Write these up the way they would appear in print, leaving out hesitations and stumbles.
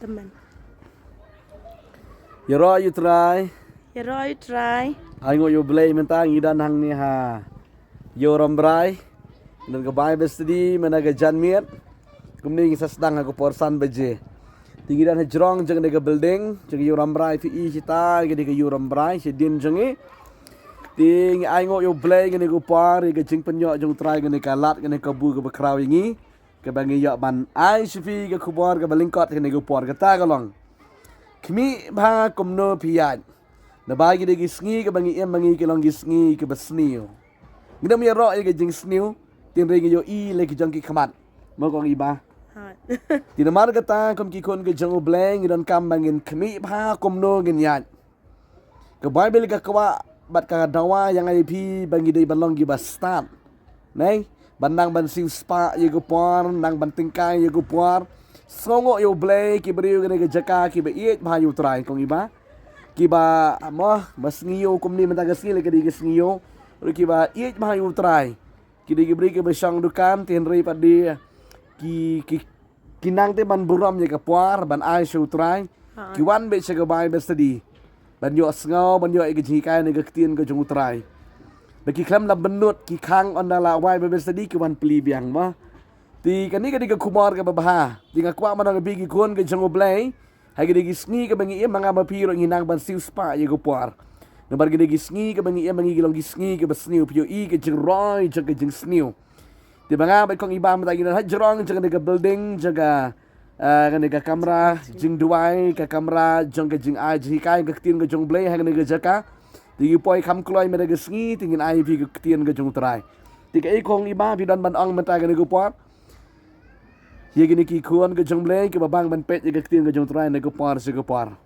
Amen. Ya ro you try. Ya roy try. Ai ngo yo blay mentang idan hang ni ha. Yo rambrai. Dan ke Bible study menaga janmiat. Kumni sa sedang aku porsan beje. Tinggi dan hejrong jeng de building, jeng yo rambrai fi I cita ge de yo rambrai si din jengi. Ting ai ngo yo blay ge ku par ge jing penyo jeng try ge kalat ge kabu ge bakraw ingi. Ke bangi yo ban ai sifi ge kubor ge balingkot ge ku por ge ta galong. Kmi bha kumno piyan. Na bagi de gisngi ke bangi em bangi ke long gisngi ke besniu. Ngidam ya ro ge jing sniu, tin re ge yo I le ge jong ki khamat. Mo kong iba. Tina mar kata kum ki kon ke jong bleng dan kam bangin kmi bha kumno gen yan. Ke Bible ka kwa bat ka dawa yang ai pi bangi de balong gi bastat. Nei, bandang ban siu spa ye go por, nang ban tingkai ye go por. Songo yo blay ki beriu ge ge jaka ki be it bha yo try kong iba. Kiba mo mas ngiyo kumni mentaga skill ke digi ngiyo ru kiba it bha yo try ki digi beri ke besang dukan tin ri padi ki kinang te ban buram ye ke puar ban ai show try ki wan be se ke bai be study ban yo sngo ban yo ke ji kai ne ke tien ke jung try bagi klam la benut ki khang on dala wai be study ki wan pli biang mo ti kani ke digi kumar ke babha ti ngakwa man ke bigi kon ke jung blay Hai gede gisngi ke bangi em manga mapiro nginang ban siu spa ye go puar. Nabar gede gisngi ke bangi em bangi gilong gisngi ke besniu pio I ke jeng roy jaga jeng sniu. Di banga bat kong iba mata gina hajrong jaga dega building jaga kan dega kamera jeng duai ke kamera jong ke jeng ai jikai ke tien ke jong blay hai dega jaka. Di poi kam kloy me dega gisngi tingin ai pi ke tien ke jong trai. Di ke kong iba bidan ban ong mata gede go puar. Ye gini ki kuan ke jong blay ke babang ban pet ye ke tien ke jong trai ne go par se go par.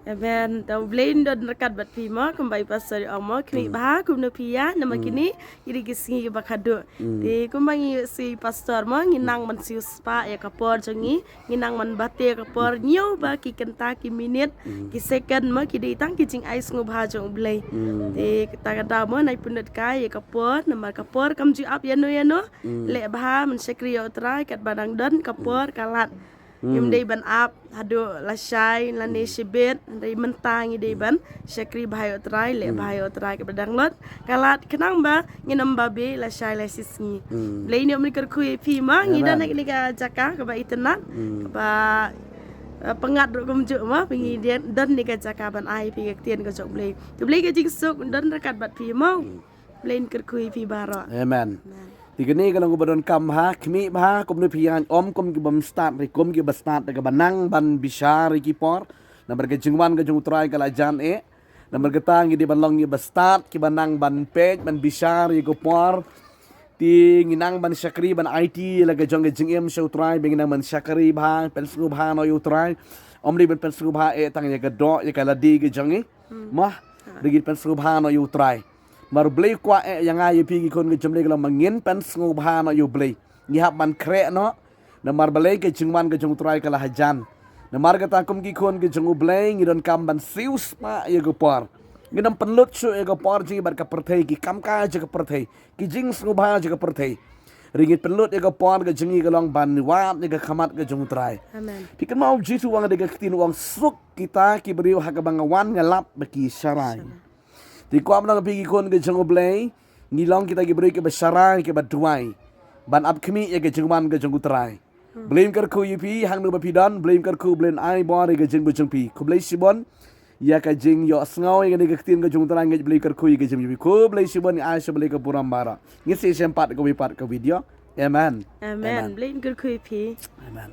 Amen. Tau blain don rekat bat pima kumbai pasal amo kini bah kumno pia nama kini iri gisingi bakado. Ti kumbangi si pastor mo nginang man si spa ya kapor jongi nginang man bate kapor nyo ba ki kenta ki minute ki second mo ki ditang ki jing ais ngubha jong blay. Ti kita mo nai pundet kai ya kapor nama kapor kam ju up yano le bah man sekri ya utrai kat badang don kapor kalat. Yung day ban up, hado lasay, lani sibit, day mentang day ban, syakri bahayo try, le bahayo try ke badang lot, kalat kenang ba, nginam babi lasay lasis ngi. Blay ni omni kerkui pima, ngida nak ni ka jaka ke ba itenak, ke ba pengat ro kumjuk ma, pingi dia dan ni ka jaka ban ai pi ke tien ke jok blay. Tu blay ke jingsuk dan rekat bat pima, blay kerkui pi baro. Amen. Tiga ni kalau gubernur kam ha kmi bah kum nu pian om kum ki bam start ri kum ki bastat ke banang ban bisar ki por na berge jingwan ke jung trai kala jan na bergetang di balong ki bastat ki banang ban pej ban bisar ki por ti nginang ban syakri ban IT la ke jong ke jing em show trai benginang ban syakri bah pensu bah no yu trai om ri ban pensu bah tang ye ke do ye kala di ke jong mah ri pensu bah no yu trai Mar blay kwa yang ay pigi kon ke jemle kala mangin pen sngo bha no yo blay ni hab man kre no na mar blay ke jingman ke jong trai kala hajan na mar kata kum ki kon ke jong blay ngi don kam ban sius pa ye go par ngi dam penlut su ye go par ji bar ka perthai ki kam ka je ka perthai ki jing sngo bha je ka perthai ringit penlut ye go par ke jingi galong ban wa ye ka khamat ke jong trai Amen. Pikan mau jitu wang de ka tin wang suk kita ki beriu ha ka bangawan ngalap baki sarai Di kuam nang pigi kon ke jong blay ngilong kita gi beri ke besarai ke baduai ban up kemi ye ke jengman ke jong utrai blame kar ku yupi hang no bapidan blame kar ku blame ai bor ke jeng bujung pi ku blay sibon ya ka jeng yo sngaw ye ke tin ke jong utrai nge blay kar ku ye ke jeng yupi ku blay sibon ai se blay ke burambara ngisi sempat ke wipat ke video amen Amen. Blain kerkui pi. amen